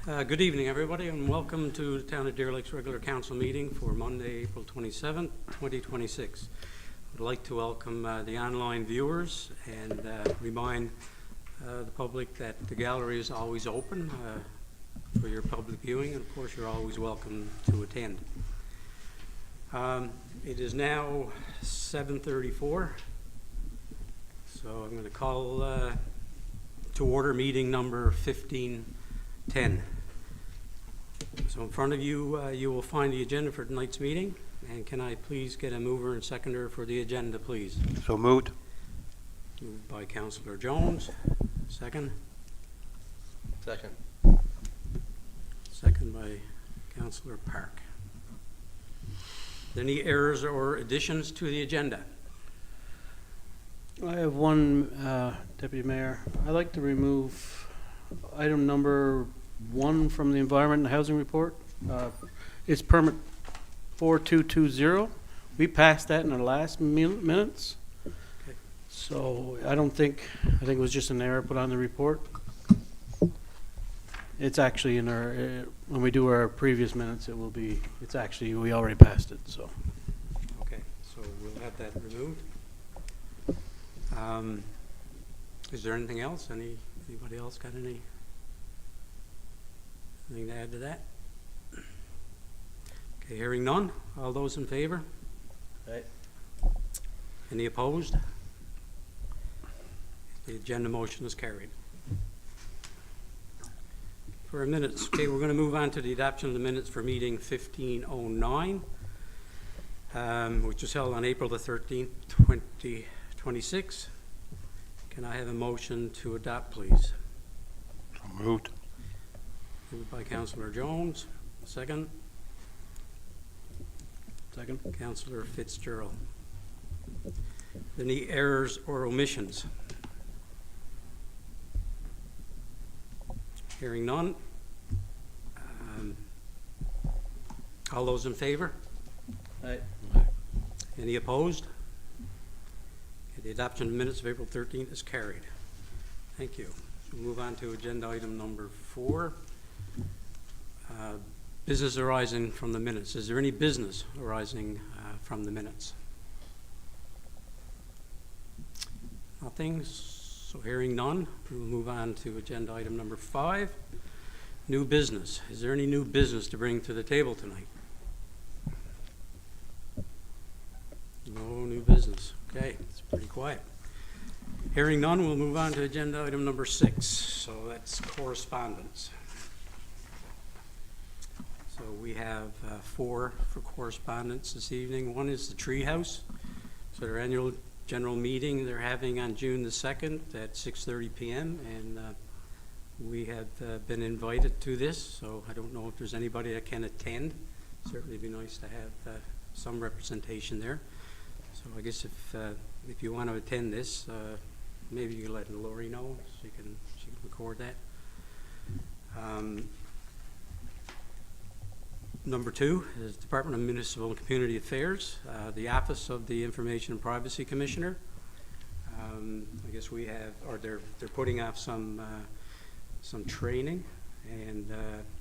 Good evening, everybody, and welcome to the Town of Deer Lake's regular council meeting for Monday, April 27th, 2026. I'd like to welcome the online viewers and remind the public that the gallery is always open for your public viewing, and of course you're always welcome to attend. It is now 7:34, so I'm going to call to order meeting number 1510. So in front of you, you will find the agenda for tonight's meeting. And can I please get a mover and seconder for the agenda, please? So moved. Moved by Councillor Jones. Second. Second. Second by Councillor Park. Any errors or additions to the agenda? I have one, Deputy Mayor. I'd like to remove item number 1 from the Environment and Housing Report. It's permit 4220. We passed that in our last minutes. Okay. So I think it was just an error put on the report. It's actually in our, when we do our previous minutes, it's actually, we already passed it, so. Okay, so we'll have that removed. Is there anything else? Anybody else got anything to add to that? Okay, hearing none. All those in favor? Aye. Any opposed? The agenda motion is carried. For minutes, okay, we're going to move on to the adoption of the minutes for meeting 1509, which was held on April the 13th, 2026. Can I have a motion to adopt, please? So moved. Moved by Councillor Jones. Second. Second. Councillor Fitzgerald. Any errors or omissions? Hearing none. All those in favor? Aye. Any opposed? Okay, the adoption of minutes of April 13th is carried. Thank you. So we'll move on to agenda item number 4. Business arising from the minutes. Is there any business arising from the minutes? Nothing. So hearing none, we'll move on to agenda item number 5. New business. Is there any new business to bring to the table tonight? No new business. Okay, it's pretty quiet. Hearing none, we'll move on to agenda item number 6. So that's correspondence. So we have 4 for correspondence this evening. One is the Treehouse. So their annual general meeting they're having on June the 2nd at 6:30 p.m. And we have been invited to this. So I don't know if there's anybody that can attend. Certainly be nice to have some representation there. So I guess if you want to attend this, maybe you can let Lori know so she can record that. Number 2 is Department of Municipal and Community Affairs, the Office of the Information and Privacy Commissioner. I guess we have, or they're putting off some training, and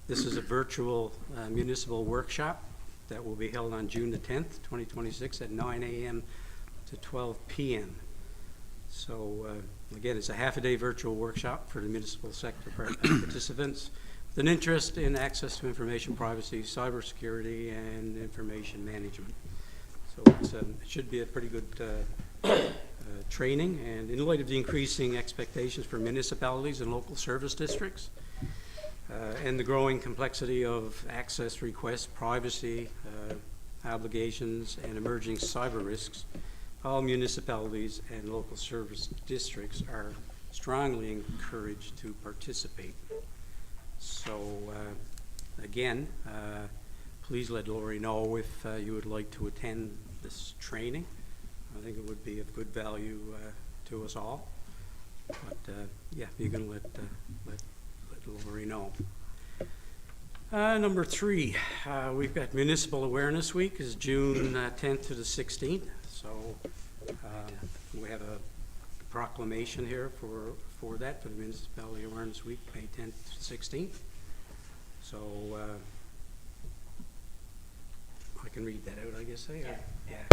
this is a virtual municipal workshop that will be held on June the 10th, 2026 at 9 a.m. to 12 p.m. So again, it's a half-a-day virtual workshop for the municipal sector participants with an interest in access to information privacy, cybersecurity, and information management. So it should be a pretty good training, and in light of the increasing expectations for municipalities and local service districts, and the growing complexity of access requests, privacy obligations, and emerging cyber risks, all municipalities and local service districts are strongly encouraged to participate. So again, please let Lori know if you would like to attend this training. I think it would be of good value to us all. But yeah, you can let Lori know. Number 3, we've got Municipal Awareness Week is June 10th to the 16th. So we have a proclamation here for that, for the Municipality Awareness Week, May 10th to 16th. So, I can read that out, I guess, eh? Yeah.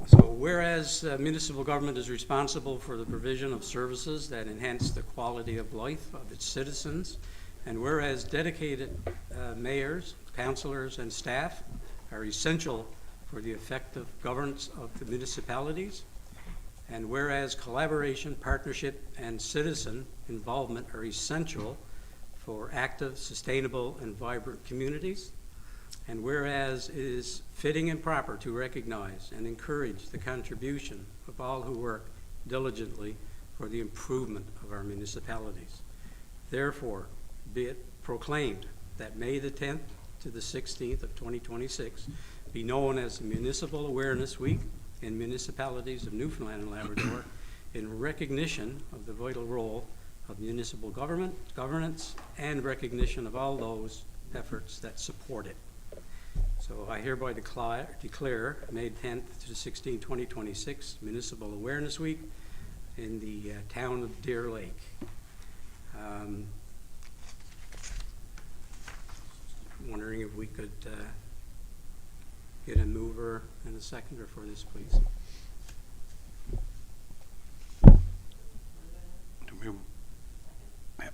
So whereas municipal government is responsible for the provision of services that enhance the quality of life of its citizens, and whereas dedicated mayors, councilors, and staff are essential for the effective governance of the municipalities, and whereas collaboration, partnership, and citizen involvement are essential for active, sustainable, and vibrant communities, and whereas it is fitting and proper to recognize and encourage the contribution of all who work diligently for the improvement of our municipalities. Therefore, be it proclaimed that May the 10th to the 16th of 2026 be known as Municipal Awareness Week in municipalities of Newfoundland and Labrador in recognition of the vital role of municipal government, governance, and recognition of all those efforts that support it. So I hereby declare May 10th to 16, 2026 Municipal Awareness Week in the town of Deer Lake. Wondering if we could get a mover and a seconder for this, please. To move. Yep.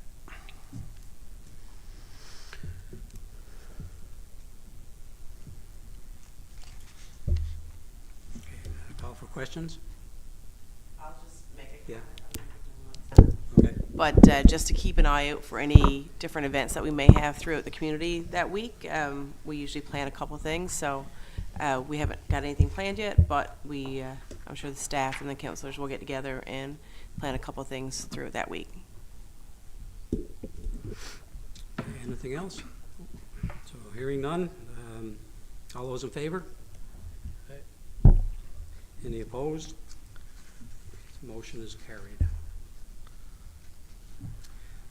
Okay, call for questions? I'll just make a Yeah. comment. Okay. But just to keep an eye out for any different events that we may have throughout the community that week. We usually plan a couple things, so we haven't got anything planned yet, but I'm sure the staff and the councilors will get together and plan a couple things throughout that week. Anything else? So hearing none, all those in favor? Any opposed? The motion is carried.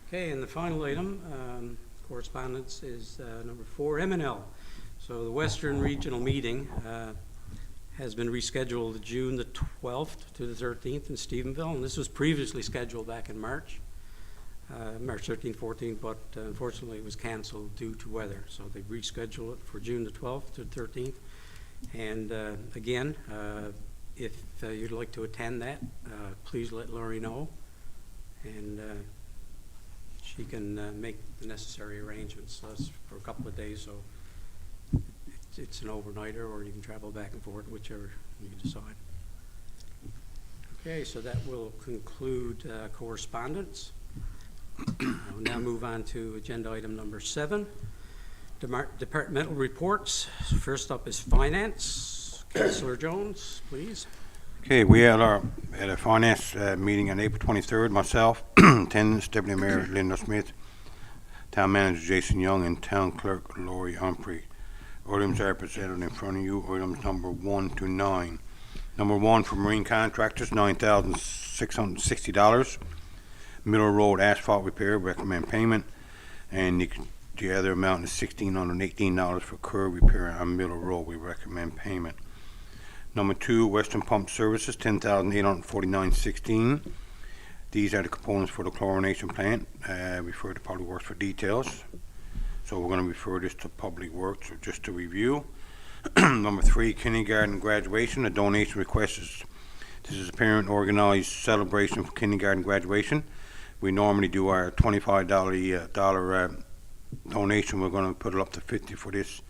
Okay, and the final item, correspondence, is number 4, M&L. So the Western Regional Meeting has been rescheduled to June the 12th to the 13th in Stephenville, and this was previously scheduled back in March 13th, 14th, but unfortunately it was canceled due to weather. So they rescheduled it for June the 12th to the 13th. And again, if you'd like to attend that, please let Lori know, and she can make the necessary arrangements. So that's for a couple of days, so it's an overnighter, or you can travel back and forth, whichever you decide. Okay, so that will conclude correspondence. I'll now move on to agenda item number 7, departmental reports. First up is finance. Councillor Jones, please. Okay, we had a finance meeting on April 23rd. Myself, attendance, Deputy Mayor Linda Smith, Town Manager Jason Young, and Town Clerk Laurie Humphrey. Items are presented in front of you. Items number 1 to 9. Number 1 for marine contractors, $9,660. Middle Road asphalt repair, recommend payment. And the other amount is $1,618 for curb repair on Middle Road. We recommend payment. Number 2, Western Pump Services, $10,849.16. These are the components for the chlorination plant. Refer to Public Works for details. So we're going to refer this to Public Works, so just to review. Number 3, kindergarten graduation. A donation request is, this is a parent organized celebration for kindergarten graduation. We normally do our $25 donation. We're going to put it up to $50 for this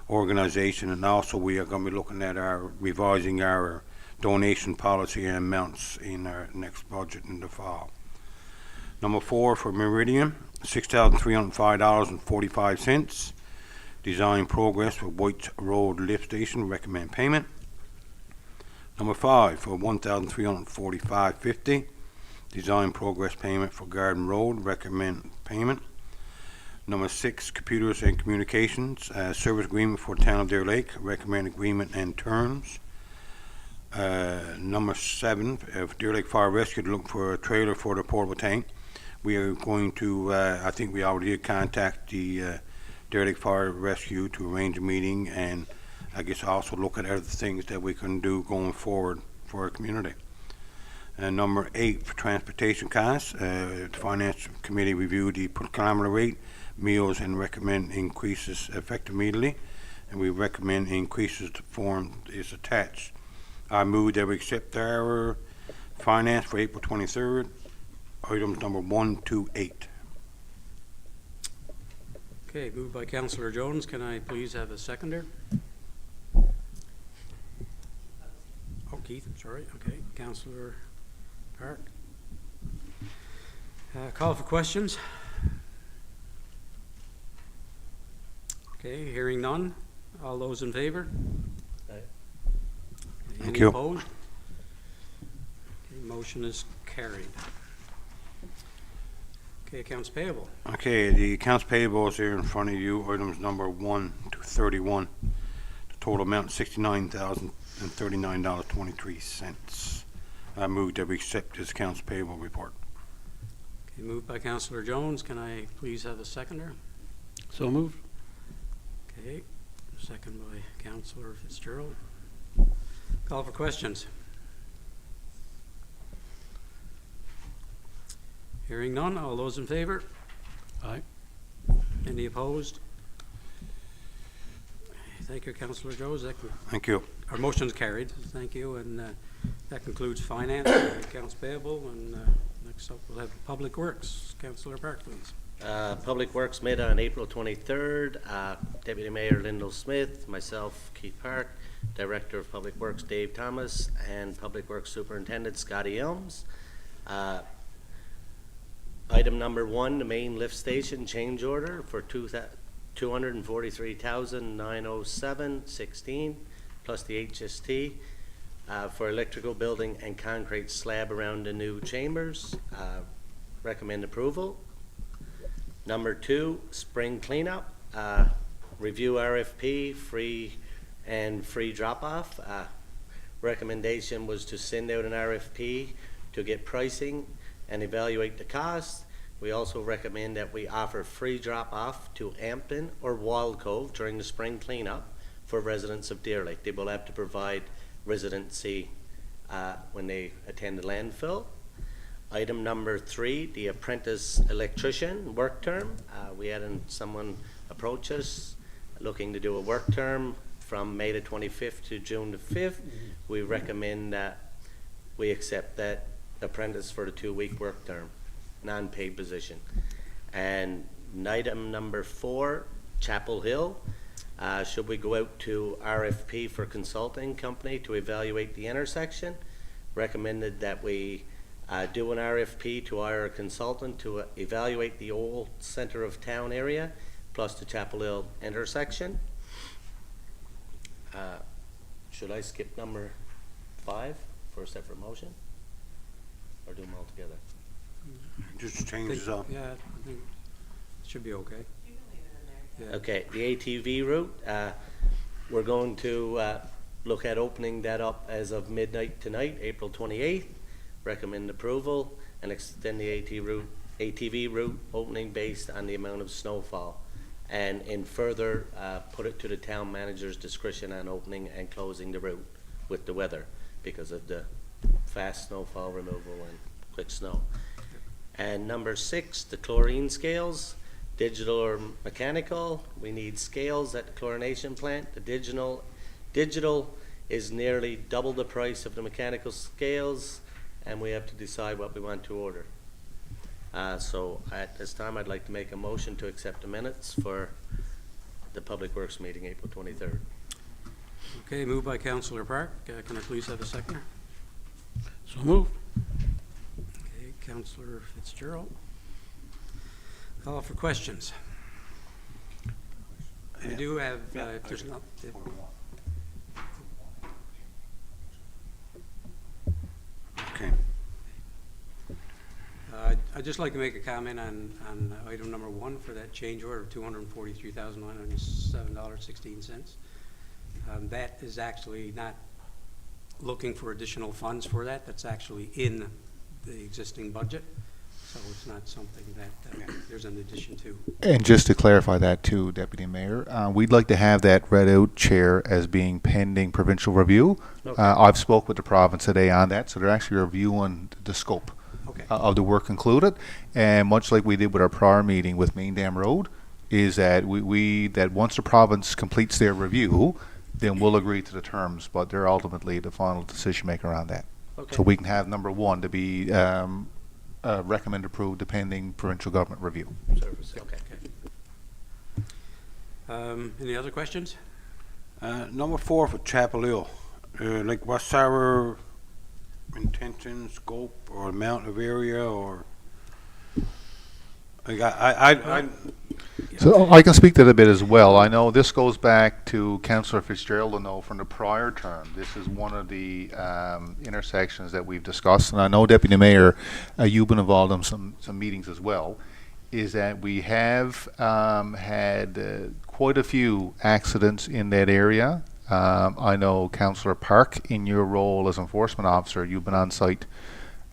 organization, and also we are going to be looking at revising our donation policy and amounts in our next budget in the fall. Number 4 for Meridian, $6,305.45. Design progress for White Road Lift Station, recommend payment. Number 5 for $1,345.50. Design progress payment for Garden Road, recommend payment. Number 6, computers and communications, service agreement for Town of Deer Lake, recommend agreement and terms. Number 7, for Deer Lake Fire Rescue, to look for a trailer for the portable tank. We are going to, I think we already did contact the Deer Lake Fire Rescue to arrange a meeting, and I guess also look at other things that we can do going forward for our community. And number 8, for transportation costs, the Finance Committee reviewed the per kilometer rate meals and recommend increases effective immediately. And we recommend increases, the form is attached. I move that we accept our finance for April 23rd, items number 1 to 8. Okay, moved by Councillor Jones. Can I please have a seconder? Oh, Keith, sorry. Okay, Councillor Park. Call for questions? Okay, hearing none. All those in favor? Aye. Thank Any you. opposed? Okay, motion is carried. Okay, accounts payable. Okay, the accounts payable is here in front of you, items number 1 to 31. The total amount $69,039.23. I move that we accept this accounts payable report. Okay, moved by Councillor Jones. Can I please have a seconder? So moved. Okay, second by Councillor Fitzgerald. Call for questions. Hearing none, all those in favor? Aye. Any opposed? Thank you, Councillor Jones. Thank you. Our motion's carried. Thank you, and that concludes finance, accounts payable, and next up we'll have Public Works. Councillor Park, please. Public Works met on April 23rd. Deputy Mayor Lyndall Smith, myself, Keith Park, Director of Public Works Dave Thomas, and Public Works Superintendent Scotty Elms. Item number 1, the main lift station change order for $243,907.16 plus the HST for electrical building and concrete slab around the new chambers. Recommend approval. Number 2, spring cleanup, review RFP, free drop-off. Recommendation was to send out an RFP to get pricing and evaluate the cost. We also recommend that we offer free drop-off to Ampton or Wald Cove during the spring cleanup for residents of Deer Lake. They will have to provide residency when they attend the landfill. Item number 3, the apprentice electrician work term. We had someone approach us looking to do a work term from May the 25th to June the 5th. We recommend that we accept that apprentice for the 2-week work term, non-paid position. And item number 4, Chapel Hill. Should we go out to RFP for consulting company to evaluate the intersection? Recommended that we do an RFP to hire a consultant to evaluate the old center of town area plus the Chapel Hill intersection. Should I skip number 5 for a separate motion? Or do them all together? Just changes up. Yeah, I think it should be okay. Yeah. Okay, the ATV route, we're going to look at opening that up as of midnight tonight, April 28th. Recommend approval and extend the ATV route opening based on the amount of snowfall. And in further, put it to the town manager's discretion on opening and closing the route with the weather because of the fast snowfall removal and quick snow. And number 6, the chlorine scales, digital or mechanical. We need scales at the chlorination plant. The digital is nearly double the price of the mechanical scales, and we have to decide what we want to order. So at this time, I'd like to make a motion to accept the minutes for the Public Works meeting, April 23rd. Okay, moved by Councillor Park. Can I please have a seconder? So moved. Okay, Councillor Fitzgerald. Call for questions. We do have, if there's not, Okay. I'd just like to make a comment on item number 1 for that change order of $243,907.16. That is actually not looking for additional funds for that. That's actually in the existing budget. So it's not something that there's an addition to. And just to clarify that too, Deputy Mayor, we'd like to have that read out, Chair, as being pending provincial review. Okay. I've spoke with the province today on that, so they're actually reviewing the scope Okay. of the work included. And much like we did with our prior meeting with Main Dam Road, is that that once the province completes their review, then we'll agree to the terms, but they're ultimately the final decision maker on that. Okay. So we can have number one to be recommend approved pending provincial government review. Service, okay. Any other questions? Number 4 for Chapel Hill. Like, what's our intention, scope, or amount of area, or? Like, So I can speak to that a bit as well. I know this goes back to Councillor Fitzgerald, I know from the prior term. This is one of the intersections that we've discussed, and I know Deputy Mayor, you've been involved in some meetings as well, is that we have had quite a few accidents in that area. I know Councillor Park, in your role as enforcement officer, you've been on site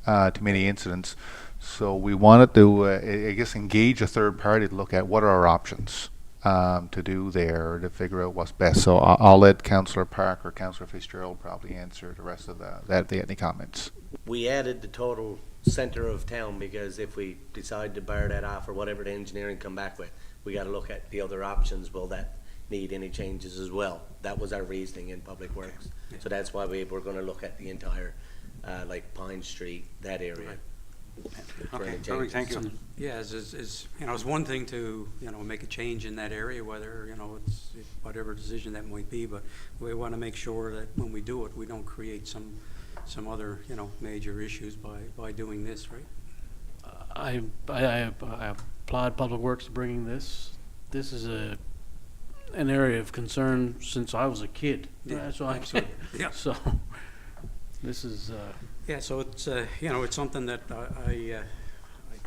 to many incidents. So we wanted to, I guess, engage a third party to look at what are our options to do there to figure out what's best. So I'll let Councillor Park or Councillor Fitzgerald probably answer the rest of that. If they have any comments. We added the total center of town because if we decide to bar that off or whatever the engineering come back with, we gotta look at the other options. Will that need any changes as well? That was our reasoning in Public Works. So that's why we were gonna look at the entire, like Pine Street, that area. for any Okay, perfect, thank changes. you. Yeah, it's one thing to, make a change in that area, whether, it's whatever decision that might be, but we want to make sure that when we do it, we don't create some other, major issues by doing this, right? I applaud Public Works for bringing this. This is an area of concern since I was a kid. Yeah, That's why I'm saying. Yeah. So, this is, Yeah, so it's, it's something that I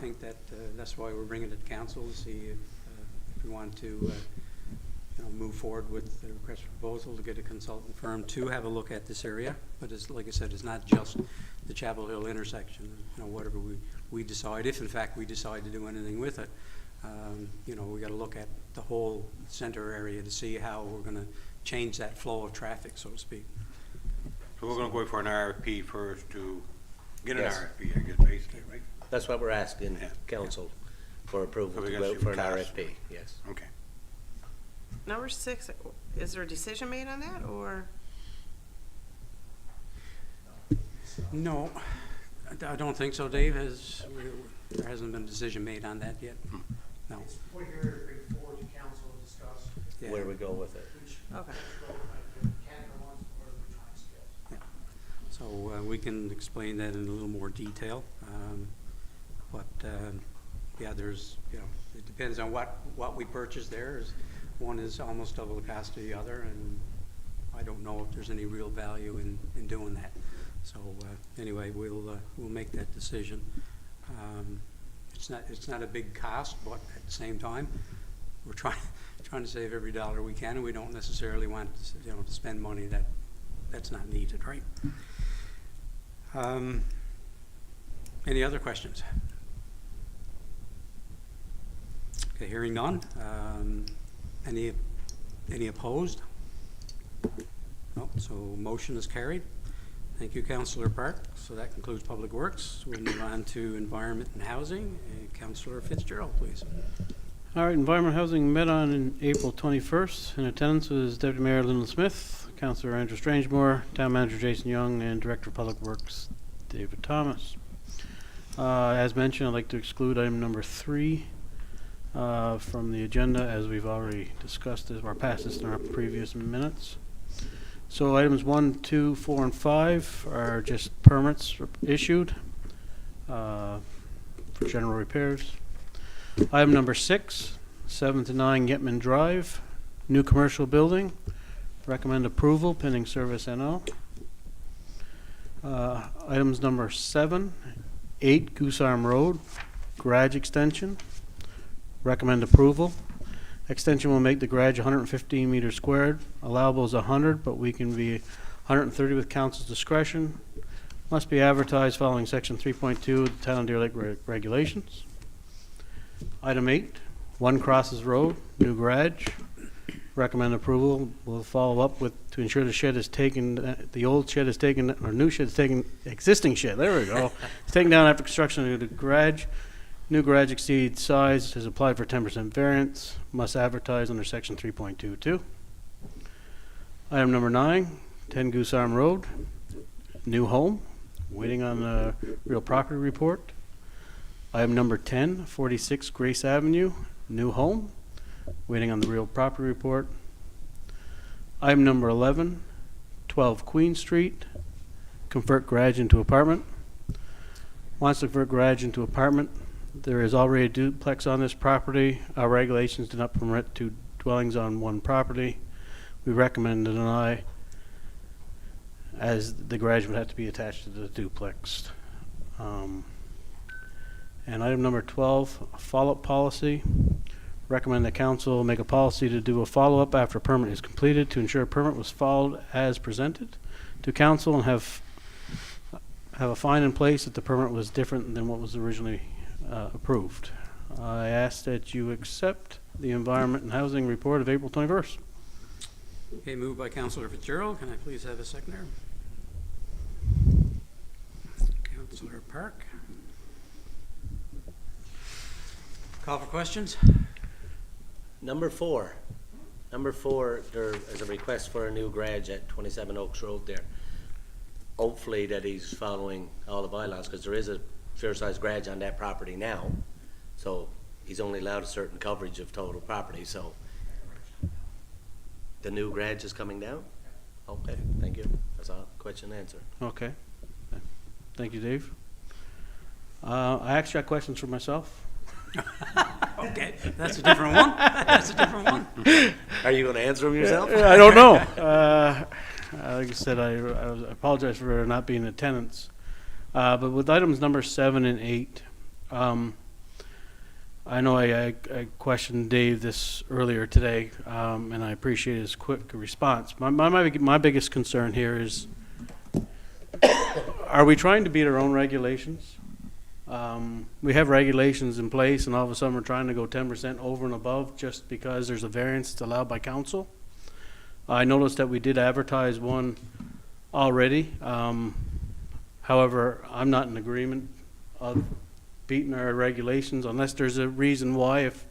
think that that's why we're bringing it to council to see if we want to, move forward with the request for proposal to get a consultant firm to have a look at this area. But it's, like I said, it's not just the Chapel Hill intersection, whatever we decide, if in fact we decide to do anything with it, we gotta look at the whole center area to see how we're gonna change that flow of traffic, so to speak. So we're gonna go for an RFP first to get an Yes. RFP, I guess, basically, right? That's what we're asking Yeah. council for approval So we to gotta go out see for an what costs. RFP, yes. Okay. Number 6, is there a decision made on that, or? No, I don't think so, Dave. There hasn't been a decision made on that yet. No. It's put here to bring forward to council to discuss Yeah. Where we go with it. which Okay. Canada wants or the time scales. So we can explain that in a little more detail. There's, it depends on what we purchase there. One is almost double the cost of the other, and I don't know if there's any real value in doing that. So anyway, we'll make that decision. It's not a big cost, but at the same time, we're trying to save every dollar we can, and we don't necessarily want to spend money that's not needed, right? Any other questions? Okay, hearing none. Any opposed? No, so motion is carried. Thank you, Councillor Park. So that concludes Public Works. We'll move on to Environment and Housing. Councillor Fitzgerald, please. all right, Environment Housing met on April 21st. In attendance was Deputy Mayor Lyndon Smith, Councillor Andrew Strangemore, Town Manager Jason Young, and Director of Public Works David Thomas. As mentioned, I'd like to exclude item number 3 from the agenda, as we've already discussed this or passed this in our previous minutes. So items 1, 2, 4, and 5 are just permits issued for general repairs. Item number 6, 7 to 9 Getman Drive, new commercial building. Recommend approval pending service NO. Items number 7, 8 Goose Arm Road, garage extension. Recommend approval. Extension will make the garage 115 meters squared. Allowable is 100, but we can be 130 with council's discretion. Must be advertised following section 3.2 of the Town of Deer Lake regulations. Item 8, 1 Crosses Road, new garage. Recommend approval. We'll follow up with, to ensure the shed is taken, the old shed is taken, or new shed is taken, existing shed, there we go. It's taken down after construction of the garage. New garage exceeds size, has applied for 10% variance, must advertise under section 3.22. Item number 9, 10 Goose Arm Road, new home, waiting on the real property report. Item number 10, 46 Grace Avenue, new home, waiting on the real property report. Item number 11, 12 Queen Street, convert garage into apartment. Wants to convert garage into apartment. There is already a duplex on this property. Our regulations do not permit two dwellings on one property. We recommend to deny, as the garage would have to be attached to the duplex. And item number 12, follow-up policy. Recommend the council make a policy to do a follow-up after a permit is completed to ensure a permit was followed as presented to council, and have a fine in place if the permit was different than what was originally approved. I ask that you accept the Environment and Housing Report of April 21st. Okay, moved by Councillor Fitzgerald. Can I please have a seconder? Councillor Park. Call for questions? Number 4, there is a request for a new garage at 27 Oaks Road there. Hopefully that he's following all the bylaws, because there is a fair-sized garage on that property now. So he's only allowed a certain coverage of total property, so the new garage is coming down? Okay, thank you. That's all. Question answered. Okay. Thank you, Dave. I actually got questions for myself. Okay, that's a different one. That's a different one. Are you going to answer them yourself? I don't know. Like I said, I apologize for not being in attendance. But with items number 7 and 8, I know I questioned Dave this earlier today, and I appreciate his quick response. My biggest concern here is, are we trying to beat our own regulations? We have regulations in place, and all of a sudden we're trying to go 10% over and above just because there's a variance that's allowed by council. I noticed that we did advertise one already. However, I'm not in agreement of beating our regulations unless there's a reason why. If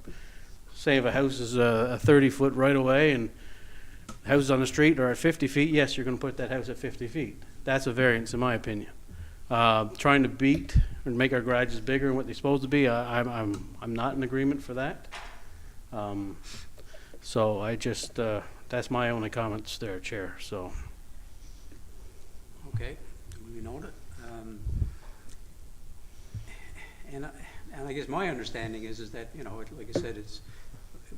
a house is a 30-foot right away and houses on the street are at 50 feet, yes, you're going to put that house at 50 feet. That's a variance in my opinion. Trying to beat and make our garages bigger than what they're supposed to be, I'm not in agreement for that. So I just, that's my only comments there, Chair, so. Okay, we note it. And I guess my understanding is that, you know, like I said,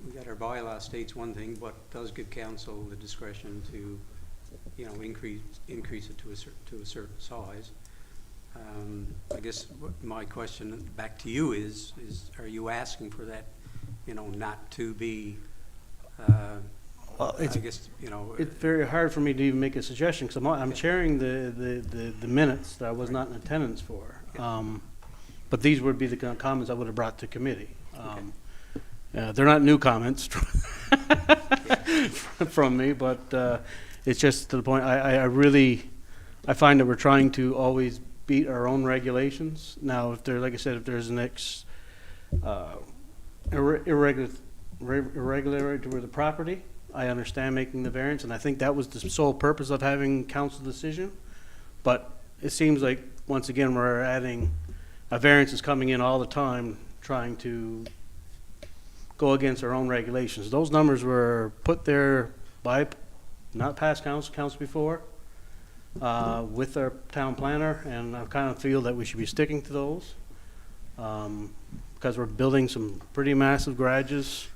we got our bylaw states one thing, but does give council the discretion to, you know, increase it to a certain size. I guess my question back to you is are you asking for that, you know, not to be, Well, I guess, you know. It's very hard for me to even make a suggestion, because I'm chairing the minutes that I was not in attendance for. But these would be the kind of comments I would have brought to committee. They're not new comments from me, but it's just to the point, I find that we're trying to always beat our own regulations. Now, if there, like I said, if there's an irregularity with the property, I understand making the variance, and I think that was the sole purpose of having council decision. But it seems like, once again, we're adding, a variance is coming in all the time, trying to go against our own regulations. Those numbers were put there by, not past council before, with our town planner, and I kind of feel that we should be sticking to those, because we're building some pretty massive garages,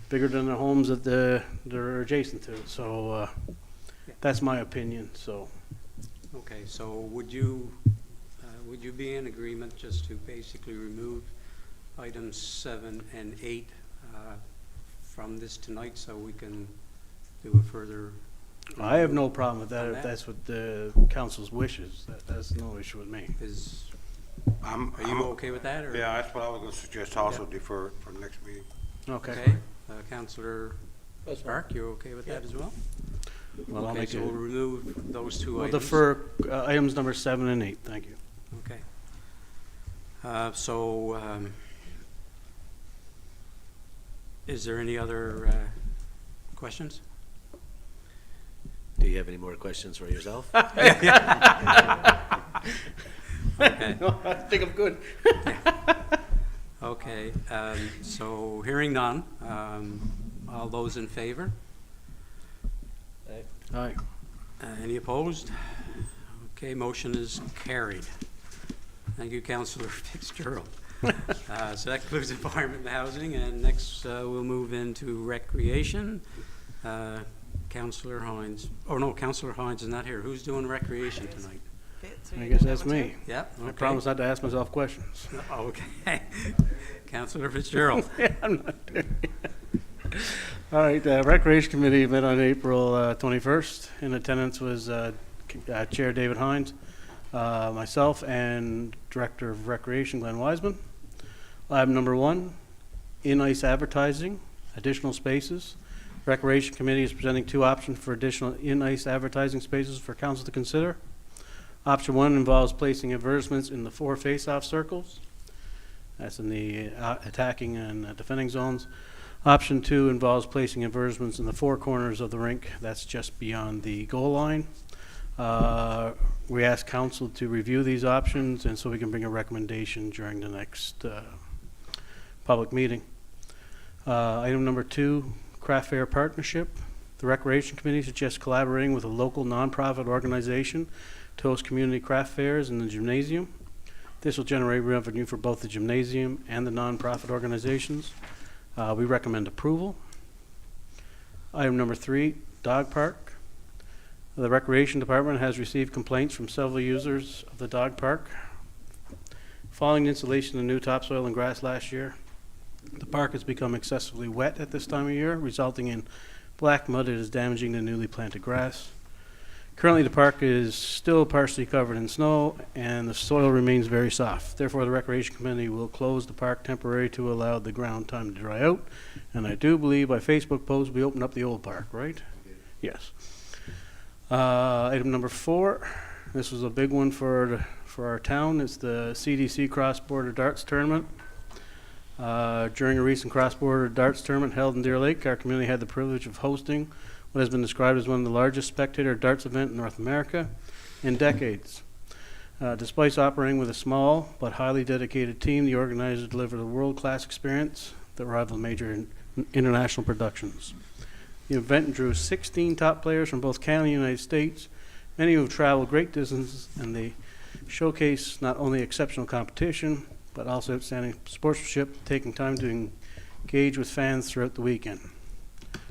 bigger than the homes that they're adjacent to. So that's my opinion. So. Okay, so would you be in agreement just to basically remove items 7 and 8 from this tonight, so we can do a further? I have no problem with that On if that? that's what the council's wishes. That's no issue with me. Are you okay with that? Or? Yeah, that's what I was gonna suggest, also defer it for the next meeting. Okay. Councillor Park, you're okay with that as well? Well, I'll Okay, make so it. we'll remove those two We'll items. defer items number 7 and 8. Thank you. Okay. Is there any other questions? Do you have any more questions for yourself? Okay. No, I think I'm good. Okay, so hearing none, all those in favor? Aye. Any opposed? Okay, motion is carried. Thank you, Councillor Fitzgerald. So that concludes environment and housing, and next we'll move into recreation. Councillor Hines, oh no, Councillor Hines is not here. Who's doing recreation tonight? I guess that's me. Yep. I okay. promise not to ask myself questions. Okay. Councillor Fitzgerald. I'm not doing it. All right, Recreation Committee met on April 21st. In attendance was Chair David Hines, myself, and Director of Recreation Glenn Wiseman. Item number 1, in-ice advertising, additional spaces. Recreation Committee is presenting 2 options for additional in-ice advertising spaces for council to consider. Option 1 involves placing advertisements in the 4 face-off circles. That's in the attacking and defending zones. Option 2 involves placing advertisements in the 4 corners of the rink. That's just beyond the goal line. We ask council to review these options, and so we can bring a recommendation during the next public meeting. Item number 2, craft fair partnership. The Recreation Committee suggests collaborating with a local nonprofit organization to host community craft fairs in the gymnasium. This will generate revenue for both the gymnasium and the nonprofit organizations. We recommend approval. Item number 3, dog park. The Recreation Department has received complaints from several users of the dog park. Following the installation of new topsoil and grass last year, the park has become excessively wet at this time of year, resulting in black mud that is damaging the newly planted grass. Currently, the park is still partially covered in snow, and the soil remains very soft. Therefore, the Recreation Committee will close the park temporarily to allow the ground time to dry out. And I do believe by Facebook post, we opened up the old park, right? Yes. Item number 4, this was a big one for our town. It's the CDC Cross-Border Darts Tournament. During a recent cross-border darts tournament held in Deer Lake, our community had the privilege of hosting what has been described as one of the largest spectator darts event in North America in decades. Despite operating with a small but highly dedicated team, the organizers delivered a world-class experience that rivaled major international productions. The event drew 16 top players from both Canada and the United States, many who have traveled great distances, and they showcase not only exceptional competition, but also outstanding sportsmanship, taking time to engage with fans throughout the weekend.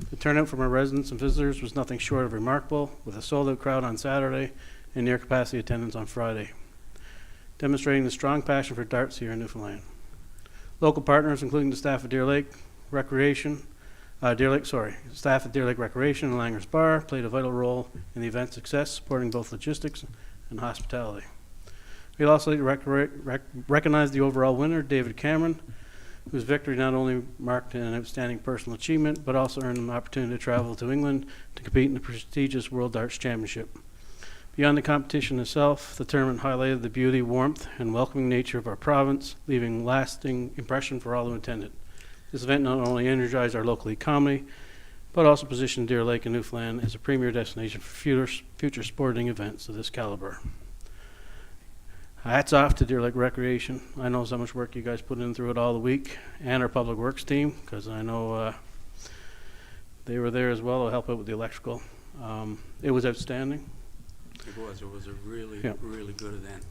The turnout from our residents and visitors was nothing short of remarkable, with a sold-out crowd on Saturday and near-capacity attendance on Friday, demonstrating the strong passion for darts here in Newfoundland. Local partners, including the staff of Deer Lake Recreation, staff at Deer Lake Recreation and Langer's Bar, played a vital role in the event's success, supporting both logistics and hospitality. We'd also like to recognize the overall winner, David Cameron, whose victory not only marked an outstanding personal achievement, but also earned him an opportunity to travel to England to compete in the prestigious World Darts Championship. Beyond the competition itself, the tournament highlighted the beauty, warmth, and welcoming nature of our province, leaving a lasting impression for all who attended. This event not only energized our local economy, but also positioned Deer Lake and Newfoundland as a premier destination for future sporting events of this caliber. Hats off to Deer Lake Recreation. I know so much work you guys put in through it all the week, and our Public Works team, because I know they were there as well to help out with the electrical. It was outstanding. It was a really, Yeah. really good event.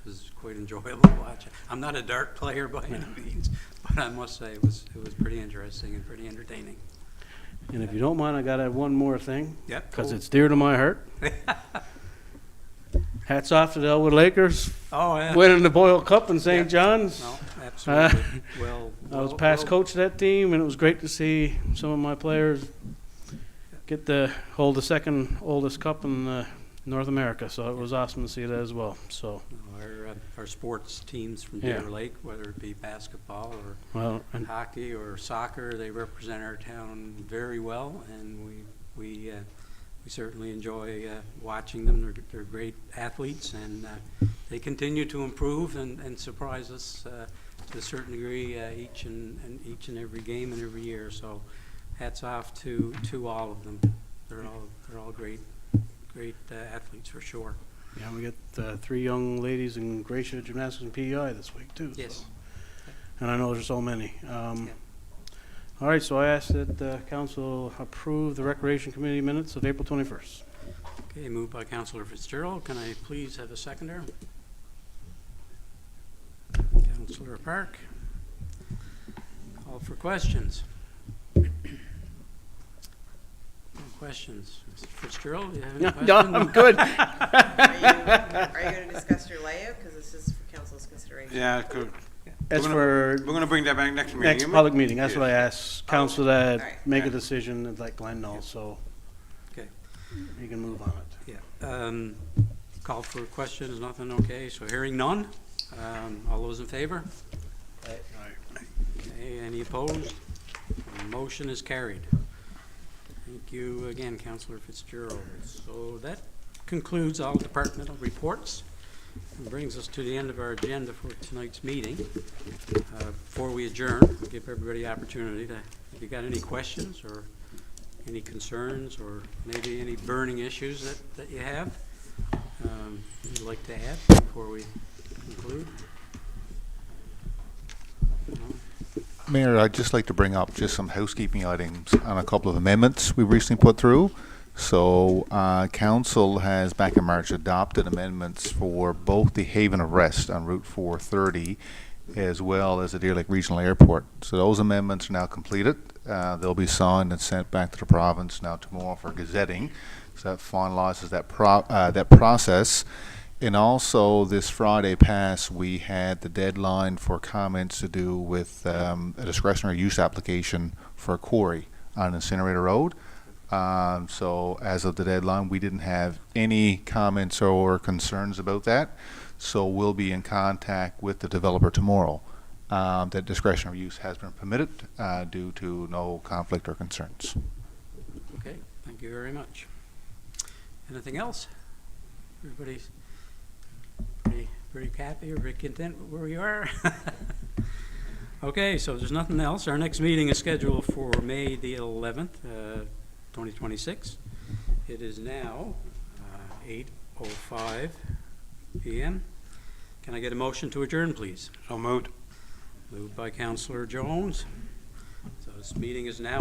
It was quite enjoyable to watch. I'm not a dart player by any means, but I must say it was pretty interesting and pretty entertaining. And if you don't mind, I got to add one more thing, Yep. because cool. it's dear to my heart. Hats off to the Elwood Lakers Oh, yeah. winning the Boyle Cup in St. Yeah. John's. No, absolutely. Well, I was past coach of that team, and it was great to see some of my players get to hold the second oldest cup in North America. So it was awesome to see that as well. So, Our sports teams from Yeah. Deer Lake, whether it be basketball or well, and hockey or soccer, they represent our town very well, and we certainly enjoy watching them. They're great athletes, and they continue to improve and surprise us to a certain degree each and every game and every year. So hats off to all of them. They're all great athletes for sure. Yeah, we got 3 young ladies in Gracia Gymnastics and PEI this week too. Yes. So. And I know there's so many. All right, so I ask that council approve the Recreation Committee minutes of April 21st. Okay, moved by Councillor Fitzgerald. Can I please have a seconder? Councillor Park. Call for questions. No questions. Mr. Fitzgerald, do you have any questions? No, I'm good. Are you going to discuss your layout? Because this is for council's consideration. Yeah, good. That's We're for gonna bring that back next meeting. next isn't it? public meeting. That's what I asked council to Alright. make a decision and let Glenn know, so Okay. he can move on it. Yeah. Call for questions, nothing, okay, so hearing none. All those in favor? Okay, any opposed? Motion is carried. Thank you again, Councillor Fitzgerald. So that concludes all departmental reports and brings us to the end of our agenda for tonight's meeting. Before we adjourn, I'll give everybody the opportunity to, if you got any questions or any concerns or maybe any burning issues that you have, you'd like to add before we conclude? Mayor, I'd just like to bring up just some housekeeping items on a couple of amendments we recently put through. So, council has back in March adopted amendments for both the Haven of Rest on Route 430 as well as the Deer Lake Regional Airport. So those amendments are now completed. They'll be signed and sent back to the province now tomorrow for gazetting. So that finalizes that process. And also this Friday past, we had the deadline for comments to do with a discretionary use application for a quarry on Incinerator Road. So as of the deadline, we didn't have any comments or concerns about that. So we'll be in contact with the developer tomorrow. That discretionary use has been permitted due to no conflict or concerns. Okay, thank you very much. Anything else? Everybody's pretty happy or pretty content with where we are? Okay, so there's nothing else. Our next meeting is scheduled for May the 11th, 2026. It is now 8:05 p.m. Can I get a motion to adjourn, please? So moved. Moved by Councillor Jones. So this meeting is now